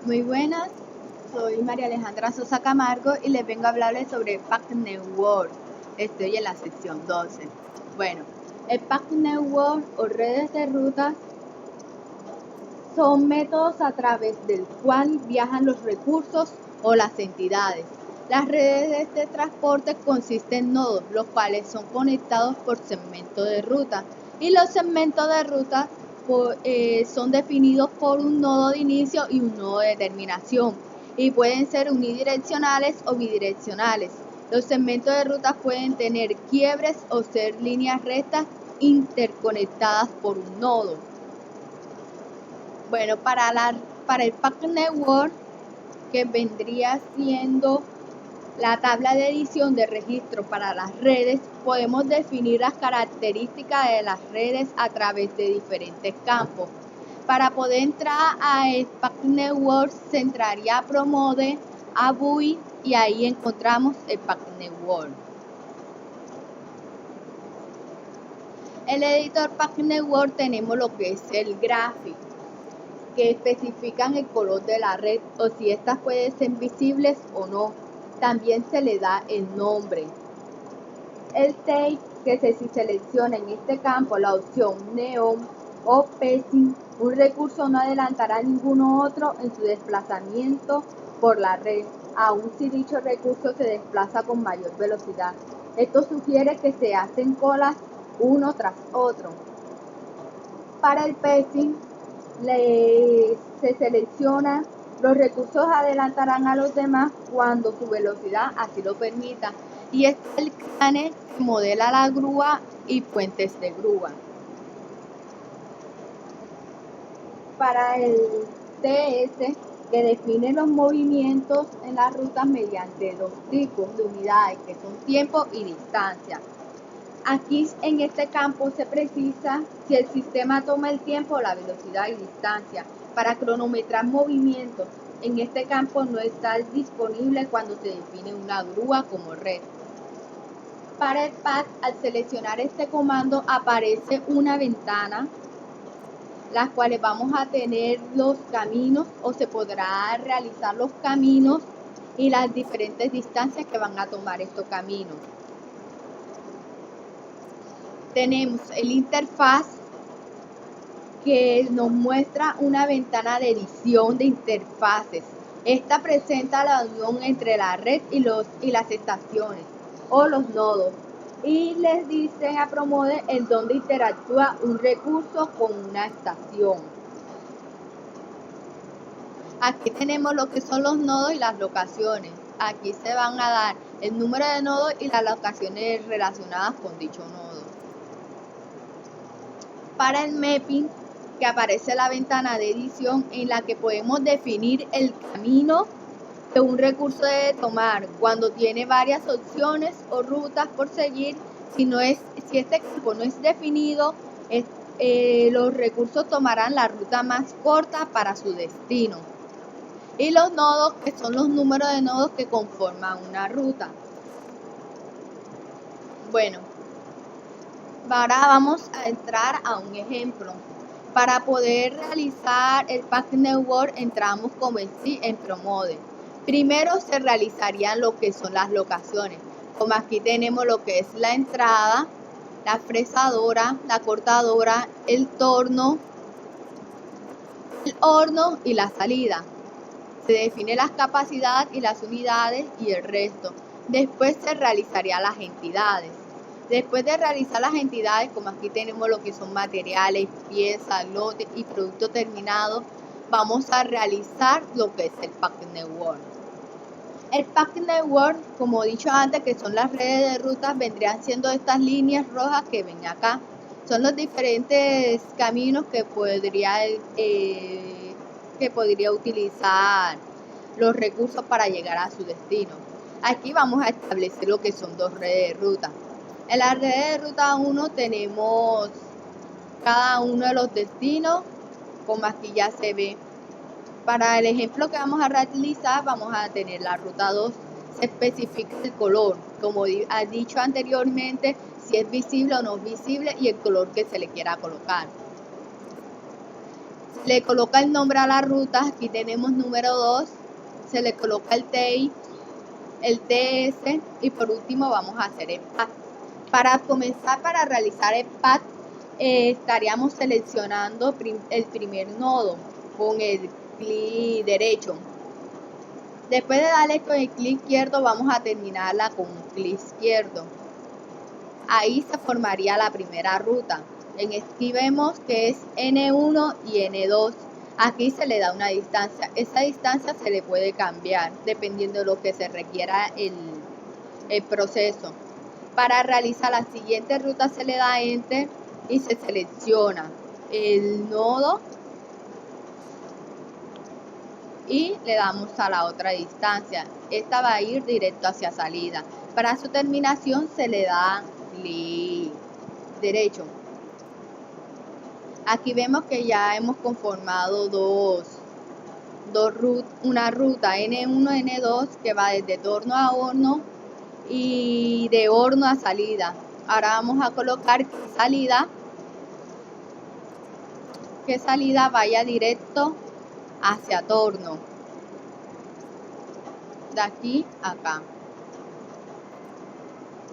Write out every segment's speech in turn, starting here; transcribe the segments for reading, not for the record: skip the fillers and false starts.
Muy buenas, soy María Alejandra Sosa Camargo y les vengo a hablarles sobre Pack Network. Estoy en la sección 12. Bueno, el Pack Network o redes de rutas son métodos a través del cual viajan los recursos o las entidades. Las redes de transporte consisten en nodos, los cuales son conectados por segmentos de ruta, y los segmentos de ruta son definidos por un nodo de inicio y un nodo de terminación, y pueden ser unidireccionales o bidireccionales. Los segmentos de ruta pueden tener quiebres o ser líneas rectas interconectadas por un nodo. Bueno, para el Pack Network, que vendría siendo la tabla de edición de registro para las redes, podemos definir las características de las redes a través de diferentes campos. Para poder entrar a el Pack Network, se entraría a Promode, a BUI, y ahí encontramos el Pack Network. En el editor Pack Network tenemos lo que es el gráfico, que especifican el color de la red o si estas pueden ser visibles o no. También se le da el nombre. El tape, que si selecciona en este campo la opción Neon o Pacing, un recurso no adelantará a ninguno otro en su desplazamiento por la red, aun si dicho recurso se desplaza con mayor velocidad. Esto sugiere que se hacen colas uno tras otro. Para el Pacing, se selecciona, los recursos adelantarán a los demás cuando su velocidad así lo permita, y este es el crane que modela la grúa y puentes de grúa. Para el TS, que define los movimientos en las rutas mediante dos tipos de unidades, que son tiempo y distancia. Aquí en este campo se precisa si el sistema toma el tiempo, la velocidad y distancia para cronometrar movimientos. En este campo no está disponible cuando se define una grúa como red. Para el pack, al seleccionar este comando aparece una ventana, las cuales vamos a tener los caminos, o se podrá realizar los caminos y las diferentes distancias que van a tomar estos caminos. Tenemos el interfaz, que nos muestra una ventana de edición de interfaces. Esta presenta la unión entre la red y las estaciones o los nodos, y les dice a Promode en donde interactúa un recurso con una estación. Aquí tenemos lo que son los nodos y las locaciones. Aquí se van a dar el número de nodos y las locaciones relacionadas con dicho nodo. Para el mapping, que aparece la ventana de edición en la que podemos definir el camino que un recurso debe tomar cuando tiene varias opciones o rutas por seguir. Si este campo no es definido, los recursos tomarán la ruta más corta para su destino. Y los nodos, que son los números de nodos que conforman una ruta. Bueno, ahora vamos a entrar a un ejemplo. Para poder realizar el Pack Network, entramos como en Promode. Primero se realizarían lo que son las locaciones, como aquí tenemos lo que es la entrada, la fresadora, la cortadora, el torno, el horno y la salida. Se define las capacidades y las unidades y el resto. Después se realizarían las entidades. Después de realizar las entidades, como aquí tenemos lo que son materiales, piezas, lotes y productos terminados, vamos a realizar lo que es el Pack Network. El Pack Network, como he dicho antes, que son las redes de rutas, vendrían siendo estas líneas rojas que ven acá. Son los diferentes caminos que podría utilizar los recursos para llegar a su destino. Aquí vamos a establecer lo que son dos redes de ruta. En la red de ruta 1 tenemos cada uno de los destinos, como aquí ya se ve. Para el ejemplo que vamos a realizar, vamos a tener la ruta 2. Se especifica el color, como ha dicho anteriormente, si es visible o no visible y el color que se le quiera colocar. Se le coloca el nombre a la ruta, aquí tenemos número 2, se le coloca el TI, el TS y por último vamos a hacer el path. Para comenzar, para realizar el path, estaríamos seleccionando el primer nodo con el clic derecho. Después de darle con el clic izquierdo, vamos a terminarla con un clic izquierdo. Ahí se formaría la primera ruta. En aquí vemos que es N1 y N2. Aquí se le da una distancia. Esa distancia se le puede cambiar dependiendo de lo que se requiera el proceso. Para realizar la siguiente ruta se le da Enter y se selecciona el nodo y le damos a la otra distancia. Esta va a ir directo hacia salida. Para su terminación se le da clic derecho. Aquí vemos que ya hemos conformado una ruta N1, N2 que va desde torno a horno y de horno a salida. Ahora vamos a colocar que salida vaya directo hacia torno, de aquí a acá,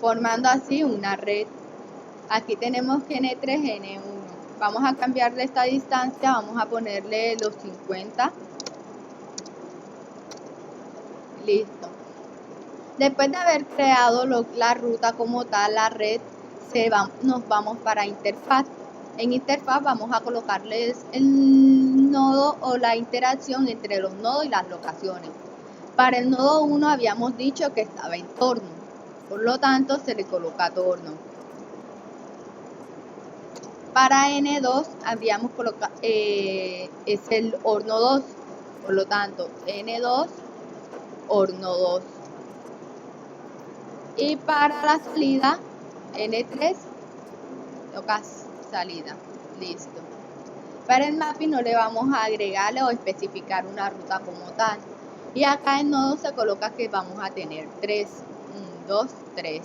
formando así una red. Aquí tenemos que N3, N1. Vamos a cambiarle esta distancia, vamos a ponerle los 50. Listo. Después de haber creado la ruta como tal, la red, nos vamos para interfaz. En interfaz vamos a colocarles el nodo o la interacción entre los nodos y las locaciones. Para el nodo 1 habíamos dicho que estaba en torno, por lo tanto se le coloca torno. Para N2 habríamos colocado, es el horno 2, por lo tanto N2, horno 2. Y para la salida, N3, tocas salida. Listo. Para el mapping no le vamos a agregarle o especificar una ruta como tal. Y acá en nodo se coloca que vamos a tener 3. 1, 2, 3.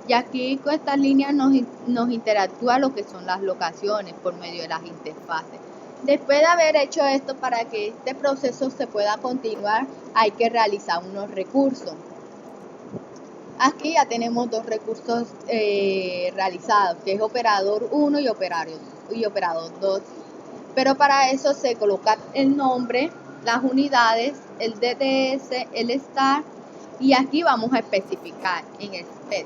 Y aquí con estas líneas nos interactúa lo que son las locaciones por medio de las interfaces. Después de haber hecho esto, para que este proceso se pueda continuar, hay que realizar unos recursos. Aquí ya tenemos dos recursos realizados, que es operador 1 y operador 2. Pero para eso se coloca el nombre, las unidades, el DTS, el start, y aquí vamos a especificar en el spec.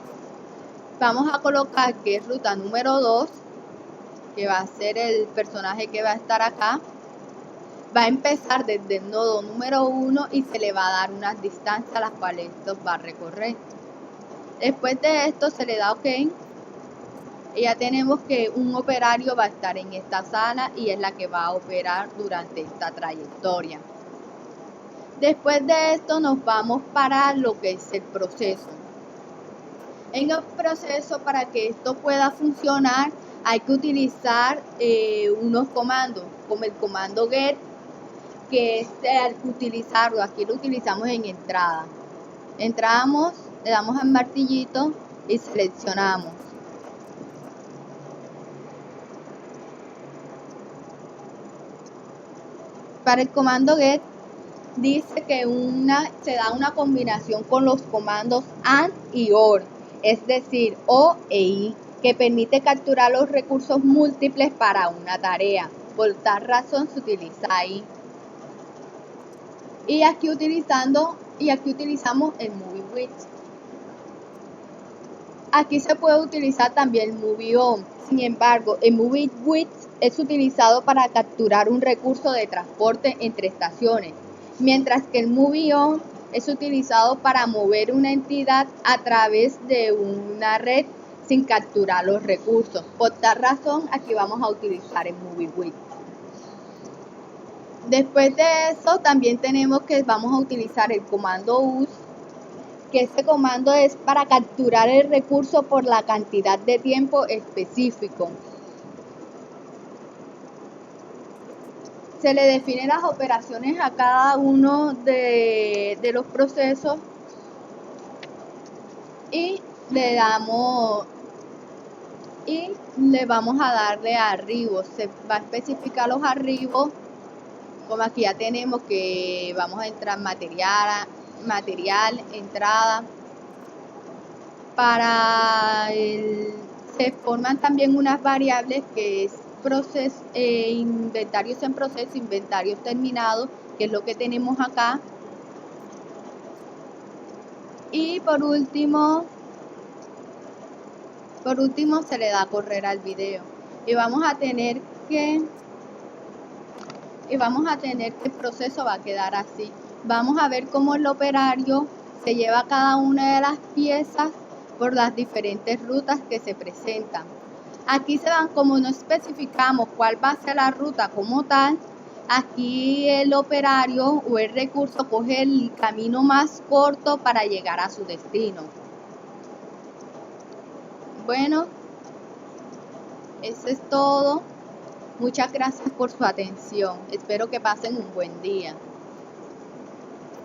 Vamos a colocar que es ruta número 2, que va a ser el personaje que va a estar acá. Va a empezar desde el nodo número 1 y se le va a dar unas distancias a las cuales esto va a recorrer. Después de esto se le da OK y ya tenemos que un operario va a estar en esta sala y es la que va a operar durante esta trayectoria. Después de esto nos vamos para lo que es el proceso. En el proceso, para que esto pueda funcionar, hay que utilizar unos comandos, como el comando get, que al utilizarlo, aquí lo utilizamos en entrada. Entramos, le damos al martillito y seleccionamos. Para el comando get dice que se da una combinación con los comandos AND y OR, es decir, O e I, que permite capturar los recursos múltiples para una tarea. Por tal razón se utiliza ahí. Y aquí utilizamos el Movie With. Aquí se puede utilizar también el Movie On. Sin embargo, el Movie With es utilizado para capturar un recurso de transporte entre estaciones, mientras que el Movie On es utilizado para mover una entidad a través de una red sin capturar los recursos. Por tal razón, aquí vamos a utilizar el Movie With. Después de eso, también vamos a utilizar el comando use, que este comando es para capturar el recurso por la cantidad de tiempo específico. Se le definen las operaciones a cada uno de los procesos y le vamos a darle arribos. Se va a especificar los arribos Como aquí ya tenemos que vamos a entrar material, entrada. Se forman también unas variables que es inventarios en proceso, inventarios terminados, que es lo que tenemos acá. Y por último se le da a correr al video. Y vamos a tener que el proceso va a quedar así. Vamos a ver cómo el operario se lleva cada una de las piezas por las diferentes rutas que se presentan. Aquí se dan, como no especificamos cuál va a ser la ruta como tal, aquí el operario o el recurso coge el camino más corto para llegar a su destino. Bueno, eso es todo. Muchas gracias por su atención. Espero que pasen un buen día.